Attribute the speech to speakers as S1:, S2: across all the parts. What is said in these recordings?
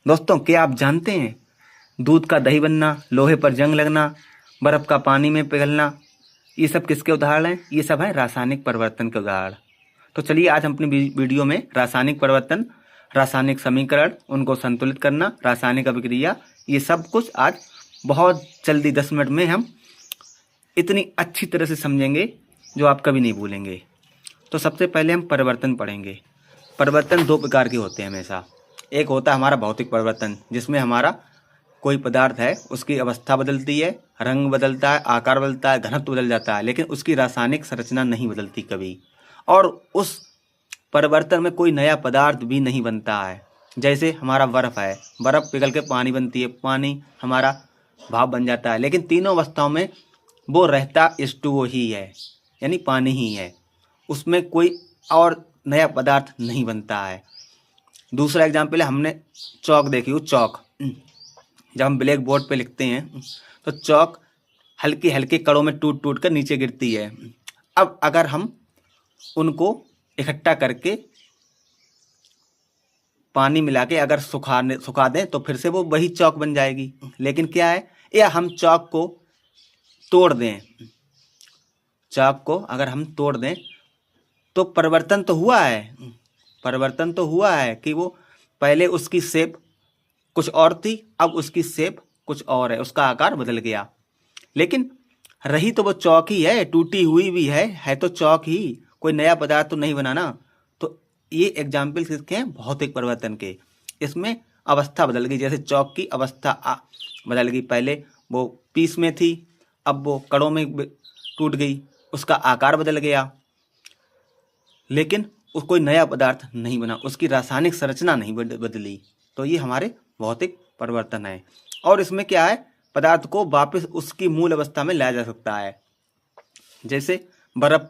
S1: दोस्तों, क्या आप जानते हैं दूध का दही बनना, लोहे पर जंग लगना, बर्फ का पानी में पिघलना, ये सब किसके उदाहरण हैं? ये सब है रासायनिक परिवर्तन के उदाहरण। तो चलिए आज हम अपनी वीडियो में रासायनिक परिवर्तन, रासायनिक समीकरण, उनको संतुलित करना, रासायनिक अभिक्रिया, ये सब कुछ आज बहुत जल्दी 10 मिनट में हम इतनी अच्छी तरह से समझेंगे जो आप कभी नहीं भूलेंगे। तो सबसे पहले हम परिवर्तन पढ़ेंगे। परिवर्तन दो प्रकार के होते हैं हमेशा। एक होता है हमारा भौतिक परिवर्तन, जिसमें हमारा कोई पदार्थ है, उसकी अवस्था बदलती है, रंग बदलता है, आकार बदलता है, घनत्व बदल जाता है, लेकिन उसकी रासायनिक संरचना नहीं बदलती कभी। और उस परिवर्तन में कोई नया पदार्थ भी नहीं बनता है। जैसे हमारा बर्फ है, बर्फ पिघल के पानी बनती है, पानी हमारा भाप बन जाता है, लेकिन तीनों अवस्थाओं में वो रहता H2O ही है, यानी पानी ही है। उसमें कोई और नया पदार्थ नहीं बनता है। दूसरा एग्जाम्पल है, हमने चौक देखी हो। चौक जब हम ब्लैक बोर्ड पे लिखते हैं तो चौक हल्के हल्के कणों में टूट टूट कर नीचे गिरती है। अब अगर हम उनको इकट्ठा करके पानी मिला के अगर सुखा दें तो फिर से वो वही चौक बन जाएगी। लेकिन क्या है, या हम चौक को तोड़ दें, चौक को अगर हम तोड़ दें तो परिवर्तन तो हुआ है, परिवर्तन तो हुआ है कि वो पहले उसकी शेप कुछ और थी, अब उसकी शेप कुछ और है, उसका आकार बदल गया, लेकिन रही तो वो चौक ही है, टूटी हुई भी है तो चौक ही, कोई नया पदार्थ तो नहीं बनाना। तो ये एग्जाम्पल किसके हैं? भौतिक परिवर्तन के। इसमें अवस्था बदल गई, जैसे चौक की अवस्था बदल गई, पहले वो पीस में थी, अब वो कणों में टूट गई, उसका आकार बदल गया, लेकिन कोई नया पदार्थ नहीं बना, उसकी रासायनिक संरचना नहीं बदली। तो ये हमारे भौतिक परिवर्तन है। और इसमें क्या है, पदार्थ को वापस उसकी मूल अवस्था में लाया जा सकता है। जैसे बर्फ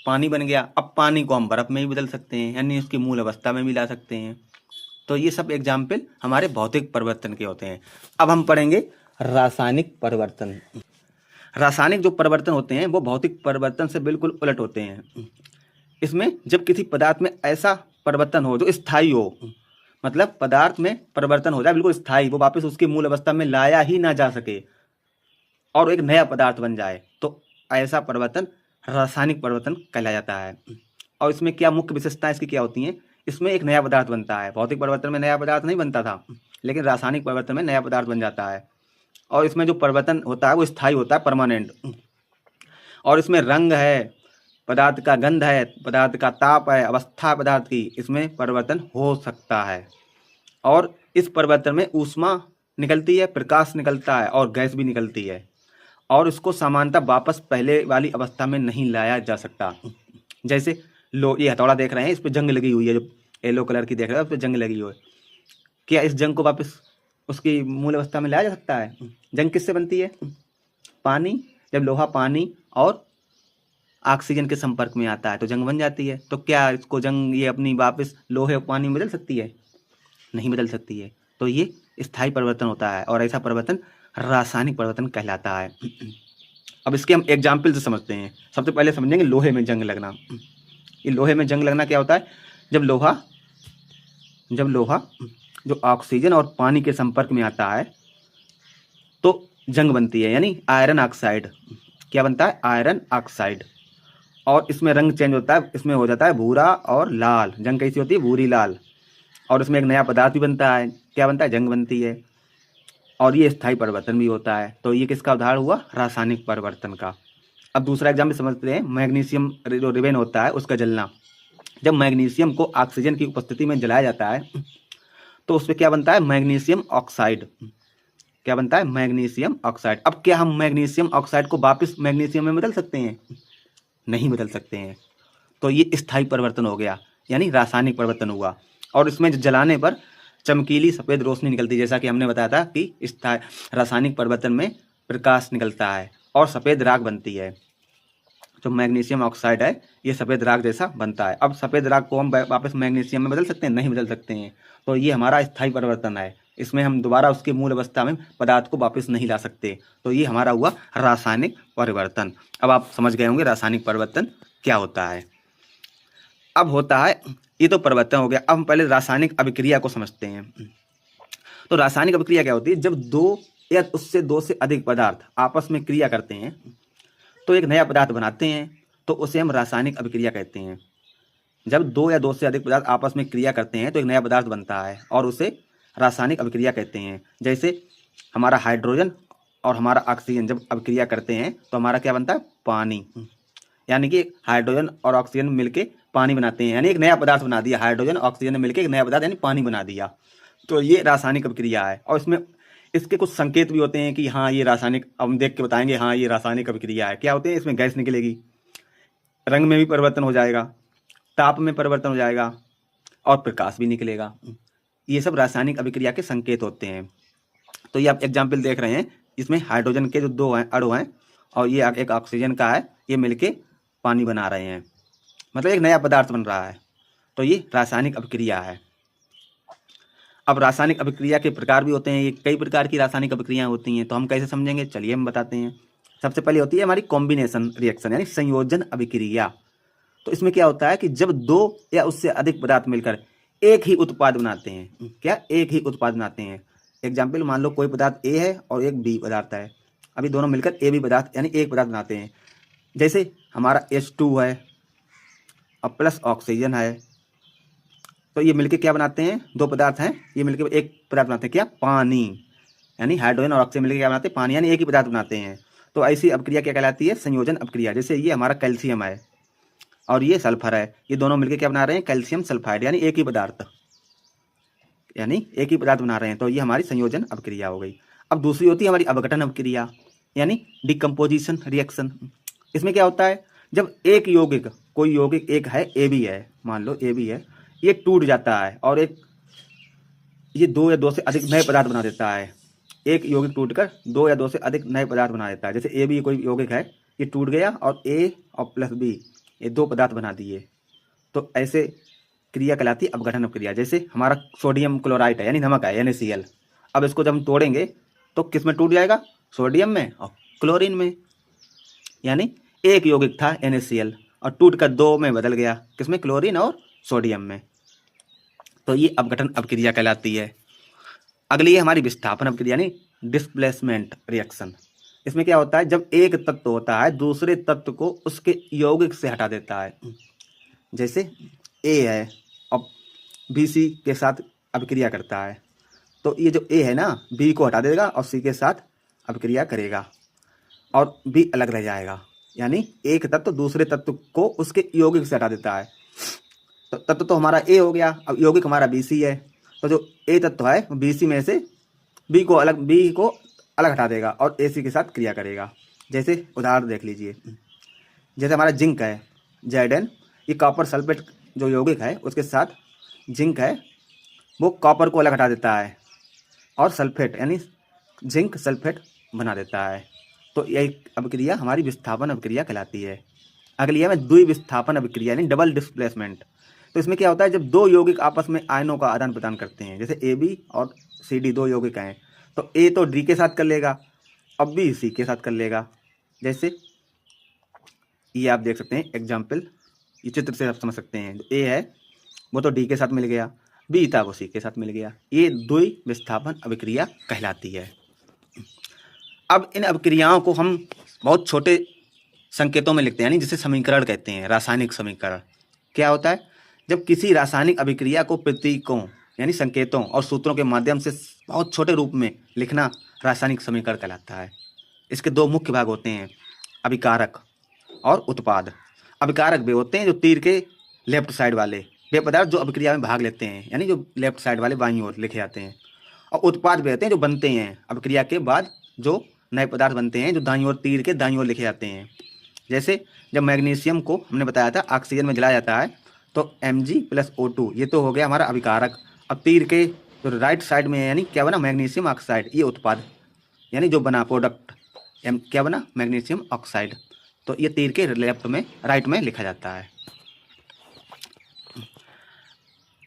S1: पानी बन गया, अब पानी को हम बर्फ में भी बदल सकते हैं, यानी उसकी मूल अवस्था में भी ला सकते हैं। तो ये सब एग्जाम्पल हमारे भौतिक परिवर्तन के होते हैं। अब हम पढ़ेंगे रासायनिक परिवर्तन। रासायनिक जो परिवर्तन होते हैं वो भौतिक परिवर्तन से बिल्कुल उलट होते हैं। इसमें जब किसी पदार्थ में ऐसा परिवर्तन हो जो स्थायी हो, मतलब पदार्थ में परिवर्तन हो जाए बिल्कुल स्थायी, वो वापस उसकी मूल अवस्था में लाया ही ना जा सके और एक नया पदार्थ बन जाए, तो ऐसा परिवर्तन रासायनिक परिवर्तन कहलाया जाता है। और इसमें क्या मुख्य विशेषताएं इसकी क्या होती हैं? इसमें एक नया पदार्थ बनता है। भौतिक परिवर्तन में नया पदार्थ नहीं बनता था, लेकिन रासायनिक परिवर्तन में नया पदार्थ बन जाता है। और इसमें जो परिवर्तन होता है वो स्थायी होता है, परमानेंट। और इसमें रंग है, पदार्थ का गंध है, पदार्थ का ताप है, अवस्था पदार्थ की, इसमें परिवर्तन हो सकता है। और इस परिवर्तन में ऊष्मा निकलती है, प्रकाश निकलता है और गैस भी निकलती है, और इसको सामान्यतः वापस पहले वाली अवस्था में नहीं लाया जा सकता। जैसे ये हथौड़ा देख रहे हैं, इस पर जंग लगी हुई है, जो येलो कलर की देख रहे हैं उस पर जंग लगी हुई है। क्या इस जंग को वापस उसकी मूल अवस्था में लाया जा सकता है? जंग किससे बनती है? पानी। जब लोहा पानी और ऑक्सीजन के संपर्क में आता है तो जंग बन जाती है। तो क्या इसको जंग ये अपनी वापस लोहे और पानी में बदल सकती है? नहीं बदल सकती है। तो ये स्थायी परिवर्तन होता है, और ऐसा परिवर्तन रासायनिक परिवर्तन कहलाता है। अब इसके हम एग्जाम्पल से समझते हैं। सबसे पहले समझेंगे लोहे में जंग लगना। ये लोहे में जंग लगना क्या होता है? जब लोहा जो ऑक्सीजन और पानी के संपर्क में आता है तो जंग बनती है, यानी आयरन ऑक्साइड। क्या बनता है? Iron oxide. और इसमें रंग चेंज होता है, इसमें हो जाता है भूरा और लाल। जंग कैसी होती है? भूरी लाल। और इसमें एक नया पदार्थ भी बनता है। क्या बनता है? जंग बनती है। और ये स्थायी परिवर्तन भी होता है। तो ये किसका उदाहरण हुआ? रासायनिक परिवर्तन का। अब दूसरा एग्जाम्पल समझते हैं। मैग्नीशियम जो रिबन होता है उसका जलना। जब मैग्नीशियम को ऑक्सीजन की उपस्थिति में जलाया जाता है तो उसमें क्या बनता है? Magnesium oxide. क्या बनता है? Magnesium oxide. अब क्या हम मैग्नीशियम ऑक्साइड को वापस मैग्नीशियम में बदल सकते हैं? नहीं बदल सकते हैं। तो ये स्थायी परिवर्तन हो गया, यानी रासायनिक परिवर्तन हुआ। और इसमें जलाने पर चमकीली सफ़ेद रोशनी निकलती है, जैसा कि हमने बताया था कि रासायनिक परिवर्तन में प्रकाश निकलता है और सफ़ेद राख बनती है। जो मैग्नीशियम ऑक्साइड है ये सफ़ेद राख जैसा बनता है। अब सफ़ेद राख को हम वापस मैग्नीशियम में बदल सकते हैं? नहीं बदल सकते हैं। तो ये हमारा स्थायी परिवर्तन है। इसमें हम दोबारा उसकी मूल अवस्था में पदार्थ को वापस नहीं ला सकते। तो ये हमारा हुआ रासायनिक परिवर्तन। अब आप समझ गए होंगे रासायनिक परिवर्तन क्या होता है। अब होता है, ये तो परिवर्तन हो गया। अब हम पहले रासायनिक अभिक्रिया को समझते हैं। तो रासायनिक अभिक्रिया क्या होती है, जब दो या उससे दो से अधिक पदार्थ आपस में क्रिया करते हैं तो एक नया पदार्थ बनाते हैं, तो उसे हम रासायनिक अभिक्रिया कहते हैं। जब दो या दो से अधिक पदार्थ आपस में क्रिया करते हैं तो एक नया पदार्थ बनता है और उसे रासायनिक अभिक्रिया कहते हैं। जैसे हमारा हाइड्रोजन और हमारा ऑक्सीजन जब अभिक्रिया करते हैं तो हमारा क्या बनता है, पानी। यानी कि हाइड्रोजन और ऑक्सीजन मिलके पानी बनाते हैं, यानी एक नया पदार्थ बना दिया। हाइड्रोजन ऑक्सीजन ने मिलकर एक नया पदार्थ यानी पानी बना दिया। तो ये रासायनिक अभिक्रिया है और इसमें इसके कुछ संकेत भी होते हैं कि हाँ ये रासायनिक, हम देख के बताएंगे हाँ ये रासायनिक अभिक्रिया है। क्या होते हैं, इसमें गैस निकलेगी, रंग में भी परिवर्तन हो जाएगा, ताप में परिवर्तन हो जाएगा और प्रकाश भी निकलेगा। ये सब रासायनिक अभिक्रिया के संकेत होते हैं। तो ये आप एग्जाम्पल देख रहे हैं, इसमें हाइड्रोजन के जो दो हैं अणु हैं और ये एक ऑक्सीजन का है, ये मिलके पानी बना रहे हैं, मतलब एक नया पदार्थ बन रहा है। तो ये रासायनिक अभिक्रिया है। अब रासायनिक अभिक्रिया के प्रकार भी होते हैं, ये कई प्रकार की रासायनिक अभिक्रियाएं होती हैं। तो हम कैसे समझेंगे, चलिए हम बताते हैं। सबसे पहले होती है हमारी कॉम्बिनेशन रिएक्शन यानी संयोजन अभिक्रिया। तो इसमें क्या होता है कि जब दो या उससे अधिक पदार्थ मिलकर एक ही उत्पाद बनाते हैं, क्या एक ही उत्पाद बनाते हैं। एग्जाम्पल, मान लो कोई पदार्थ ए है और एक बी पदार्थ है, अभी दोनों मिलकर ए बी पदार्थ यानी एक पदार्थ बनाते हैं। जैसे हमारा H2 है और प्लस ऑक्सीजन है, तो ये मिलके क्या बनाते हैं, दो पदार्थ हैं, ये मिलके एक पदार्थ बनाते हैं, क्या, पानी। यानी हाइड्रोजन और ऑक्सीजन मिलकर क्या बनाते हैं, पानी, यानी एक ही पदार्थ बनाते हैं। तो ऐसी अभिक्रिया क्या कहलाती है, संयोजन अभिक्रिया। जैसे ये हमारा कैल्शियम है और ये सल्फर है, ये दोनों मिलकर क्या बना रहे हैं, कैल्शियम सल्फाइड, यानी एक ही पदार्थ, यानी एक ही पदार्थ बना रहे हैं। तो ये हमारी संयोजन अभिक्रिया हो गई। अब दूसरी होती है हमारी अपघटन अभिक्रिया यानी डिकम्पोजिशन रिएक्शन। इसमें क्या होता है, जब एक यौगिक, कोई यौगिक एक है ए बी है, मान लो ए बी है, ये टूट जाता है और एक ये दो या दो से अधिक नए पदार्थ बना देता है। एक यौगिक टूटकर दो या दो से अधिक नए पदार्थ बना देता है। जैसे ए बी कोई यौगिक है, ये टूट गया और ए और प्लस बी ये दो पदार्थ बना दिए, तो ऐसे क्रिया कहलाती है अपघटन अभिक्रिया। जैसे हमारा सोडियम क्लोराइड है यानी नमक है NaCl, अब इसको जब हम तोड़ेंगे तो किस में टूट जाएगा, सोडियम में और क्लोरीन में। यानी एक यौगिक था NaCl और टूटकर दो में बदल गया, किसमें, क्लोरीन और सोडियम में। तो ये अपघटन अभिक्रिया कहलाती है। अगली है हमारी विस्थापन अभिक्रिया यानी डिस्प्लेसमेंट रिएक्शन। इसमें क्या होता है, जब एक तत्व होता है दूसरे तत्व को उसके यौगिक से हटा देता है। जैसे A है और BC के साथ अभिक्रिया करता है, तो ये जो A है ना, B को हटा देगा और C के साथ अभिक्रिया करेगा और B अलग रह जाएगा। यानी एक तत्व दूसरे तत्व को उसके यौगिक से हटा देता है। तो तत्व तो हमारा A हो गया, अब यौगिक हमारा BC है, तो जो A तत्व है BC में से B को अलग हटा देगा और AC के साथ क्रिया करेगा। जैसे उदाहरण देख लीजिए, जैसे हमारा जिंक है Zn, ये कॉपर सल्फेट जो यौगिक है उसके साथ जिंक है, वो कॉपर को अलग हटा देता है और सल्फेट यानी जिंक सल्फेट बना देता है। तो यही अभिक्रिया हमारी विस्थापन अभिक्रिया कहलाती है। अगली है द्विविस्थापन अभिक्रिया यानी डबल डिस्प्लेसमेंट। तो इसमें क्या होता है, जब दो यौगिक आपस में आयनों का आदान प्रदान करते हैं, जैसे AB और CD दो यौगिक हैं, तो A तो D के साथ कर लेगा और B C के साथ कर लेगा। जैसे ये आप देख सकते हैं एग्जाम्पल, ये चित्र से आप समझ सकते हैं। A है वो तो D के साथ मिल गया, B था वो C के साथ मिल गया। ये द्विविस्थापन अभिक्रिया कहलाती है। अब इन अभिक्रियाओं को हम बहुत छोटे संकेतों में लिखते हैं, यानी जिसे समीकरण कहते हैं, रासायनिक समीकरण। क्या होता है, जब किसी रासायनिक अभिक्रिया को प्रतीकों यानी संकेतों और सूत्रों के माध्यम से बहुत छोटे रूप में लिखना रासायनिक समीकरण कहलाता है। इसके दो मुख्य भाग होते हैं, अभिकारक और उत्पाद। अभिकारक वे होते हैं जो तीर के लेफ्ट साइड वाले, वे पदार्थ जो अभिक्रिया में भाग लेते हैं, यानी जो लेफ्ट साइड वाले बाईं ओर लिखे जाते हैं। और उत्पाद वे होते हैं जो बनते हैं अभिक्रिया के बाद, जो नए पदार्थ बनते हैं, जो दाईं ओर तीर के दाईं ओर लिखे जाते हैं। जैसे जब मैग्नीशियम को हमने बताया था ऑक्सीजन में जलाया जाता है, तो Mg+O2 ये तो हो गया हमारा अभिकारक। अब तीर के जो राइट साइड में यानी क्या बना, मैग्नीशियम ऑक्साइड, ये उत्पाद यानी जो बना प्रोडक्ट क्या बना, मैग्नीशियम ऑक्साइड। तो ये तीर के लेफ्ट में राइट में लिखा जाता है।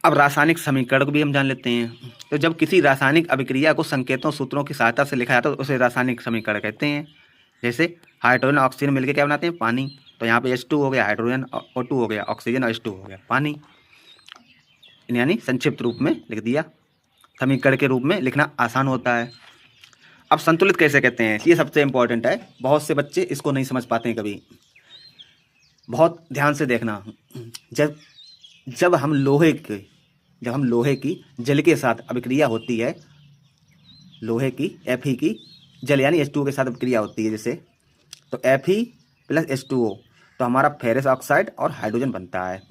S1: अब रासायनिक समीकरण को भी हम जान लेते हैं। तो जब किसी रासायनिक अभिक्रिया को संकेतों सूत्रों की सहायता से लिखा जाता है तो उसे रासायनिक समीकरण कहते हैं। जैसे हाइड्रोजन और ऑक्सीजन मिलकर क्या बनाते हैं, पानी। तो यहाँ पे H2 हो गया, हाइड्रोजन O2 हो गया, ऑक्सीजन और H2 हो गया, पानी। यानी संक्षिप्त रूप में लिख दिया। समीकरण के रूप में लिखना आसान होता है। अब संतुलित कैसे कहते हैं, ये सबसे इम्पोर्टेंट है। बहुत से बच्चे इसको नहीं समझ पाते हैं कभी। बहुत ध्यान से देखना। जब हम लोहे की जल के साथ अभिक्रिया होती है, लोहे की Fe की जल यानी H2O के साथ अभिक्रिया होती है जैसे, तो Fe प्लस H2O, तो हमारा फेरस ऑक्साइड और हाइड्रोजन बनता है।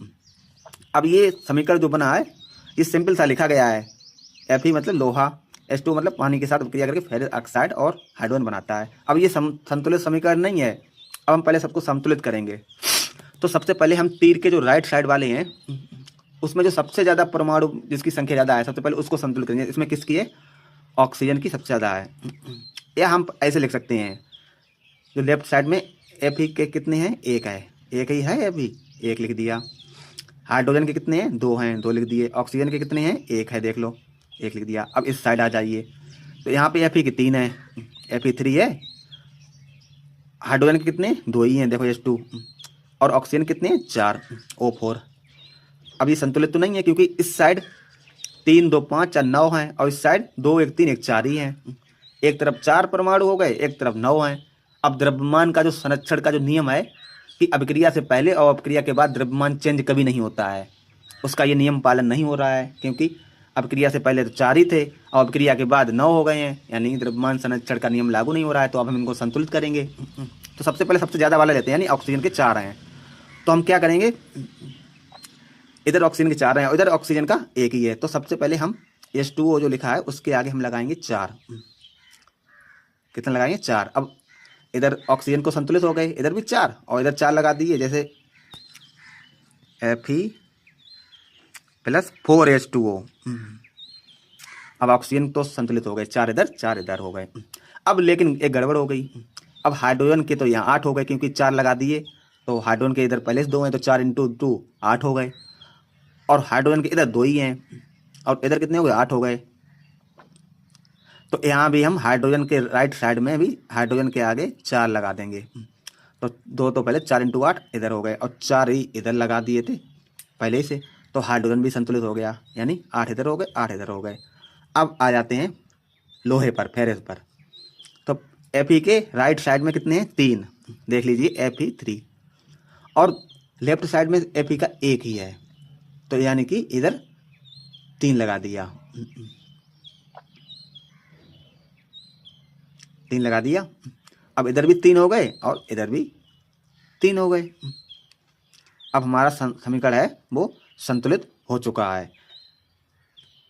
S1: अब ये समीकरण जो बना है ये सिंपल सा लिखा गया है। Fe मतलब लोहा, H2O मतलब पानी के साथ अभिक्रिया करके फेरस ऑक्साइड और हाइड्रोजन बनाता है। अब ये संतुलित समीकरण नहीं है। अब हम पहले सबको संतुलित करेंगे। तो सबसे पहले हम तीर के जो राइट साइड वाले हैं उसमें जो सबसे ज़्यादा परमाणु जिसकी संख्या ज़्यादा है, सबसे पहले उसको संतुलित करेंगे। इसमें किसकी है? ऑक्सीजन की सबसे ज़्यादा है। या हम ऐसे लिख सकते हैं, जो लेफ्ट साइड में Fe के कितने हैं? एक है, एक ही है Fe, एक लिख दिया। हाइड्रोजन के कितने हैं? दो हैं, दो लिख दिए। ऑक्सीजन के कितने हैं? एक है, देख लो, एक लिख दिया। अब इस साइड आ जाइए, तो यहाँ पे Fe के तीन है, Fe3 है। हाइड्रोजन के कितने? दो ही हैं, देखो H2। और ऑक्सीजन कितने हैं? 4, O4। अब ये संतुलित तो नहीं है, क्योंकि इस साइड 3 2 5 4 9 हैं, और इस साइड 2 1 3 1 4 ही हैं। एक तरफ 4 परमाणु हो गए, एक तरफ 9 हैं। अब द्रव्यमान का जो संरक्षण का जो नियम है कि अभिक्रिया से पहले और अभिक्रिया के बाद द्रव्यमान चेंज कभी नहीं होता है, उसका ये नियम पालन नहीं हो रहा है, क्योंकि अभिक्रिया से पहले तो 4 ही थे और अभिक्रिया के बाद 9 हो गए हैं, यानी द्रव्यमान संरक्षण का नियम लागू नहीं हो रहा है। तो अब हम इनको संतुलित करेंगे। तो सबसे पहले सबसे ज़्यादा वाला लेते हैं, यानी ऑक्सीजन के 4 हैं। तो हम क्या करेंगे, इधर ऑक्सीजन के 4 हैं और इधर ऑक्सीजन का एक ही है। तो सबसे पहले हम H2O जो लिखा है उसके आगे हम लगाएंगे 4। कितना लगाएंगे? 4। अब इधर ऑक्सीजन को संतुलित हो गए, इधर भी 4 और इधर 4 लगा दिए, जैसे Fe प्लस 4H2O। अब ऑक्सीजन तो संतुलित हो गए, 4 इधर हो गए। अब लेकिन एक गड़बड़ हो गई। अब हाइड्रोजन के तो यहाँ 8 हो गए, क्योंकि 4 लगा दिए, तो हाइड्रोजन के इधर पहले से 2 हैं, तो 4 × 2 8 हो गए। और हाइड्रोजन के इधर 2 ही हैं, और इधर कितने हो गए? 8 हो गए। तो यहाँ भी हम हाइड्रोजन के राइट साइड में भी हाइड्रोजन के आगे 4 लगा देंगे। तो 2 तो पहले 4 × 8 इधर हो गए, और 4 ही इधर लगा दिए थे पहले ही से, तो हाइड्रोजन भी संतुलित हो गया, यानी 8 इधर हो गए, 8 इधर हो गए। अब आ जाते हैं लोहे पर, फेरस पर। तो Fe के राइट साइड में कितने हैं? 3, देख लीजिए Fe3, और लेफ्ट साइड में Fe का एक ही है, तो यानी कि इधर 3 लगा दिया, 3 लगा दिया। अब इधर भी 3 हो गए और इधर भी 3 हो गए। अब हमारा समीकरण है वो संतुलित हो चुका है।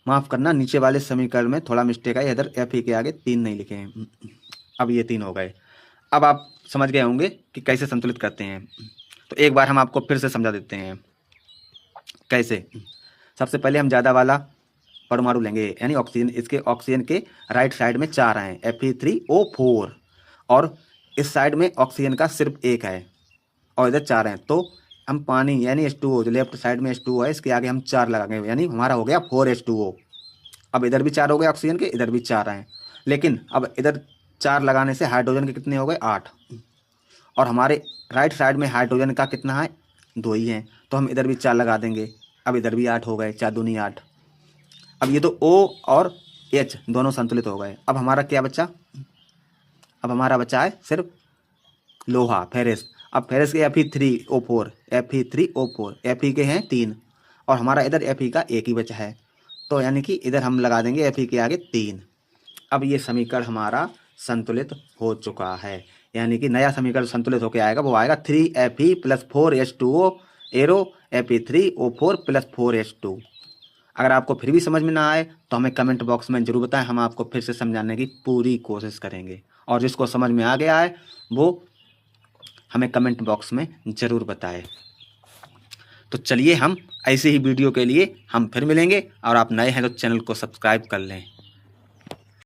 S1: माफ़ करना, नीचे वाले समीकरण में थोड़ा मिस्टेक है, इधर Fe के आगे 3 नहीं लिखे हैं। अब ये 3 हो गए। अब आप समझ गए होंगे कि कैसे संतुलित करते हैं। तो एक बार हम आपको फिर से समझा देते हैं कैसे। सबसे पहले हम ज़्यादा वाला परमाणु लेंगे, यानी ऑक्सीजन। इसके ऑक्सीजन के राइट साइड में 4 हैं, Fe3O4, और इस साइड में ऑक्सीजन का सिर्फ एक है और इधर 4 हैं। तो हम पानी यानी H2O, जो लेफ्ट साइड में H2O है, इसके आगे हम 4 लगाएंगे, यानी हमारा हो गया 4H2O। अब इधर भी 4 हो गए ऑक्सीजन के, इधर भी 4 हैं। लेकिन अब इधर 4 लगाने से हाइड्रोजन के कितने हो गए? 8। और हमारे राइट साइड में हाइड्रोजन का कितना है? 2 ही हैं, तो हम इधर भी 4 लगा देंगे। अब इधर भी 8 हो गए, 4 दूनी 8। अब ये तो O और H दोनों संतुलित हो गए। अब हमारा क्या बचा? अब हमारा बचा है सिर्फ लोहा, फेरस। अब फेरस के Fe3O4, Fe के हैं 3, और हमारा इधर Fe का एक ही बचा है, तो यानी कि इधर हम लगा देंगे Fe के आगे 3। अब ये समीकरण हमारा संतुलित हो चुका है, यानी कि नया समीकरण संतुलित होकर आएगा, वो आएगा 3Fe plus 4H2O arrow Fe3O4 plus 4H2। अगर आपको फिर भी समझ में ना आए तो हमें कमेंट बॉक्स में ज़रूर बताएं, हम आपको फिर से समझाने की पूरी कोशिश करेंगे। और जिसको समझ में आ गया है वो हमें कमेंट बॉक्स में ज़रूर बताएं। तो चलिए, हम ऐसे ही वीडियो के लिए हम फिर मिलेंगे, और आप नए हैं तो चैनल को सब्सक्राइब कर लें।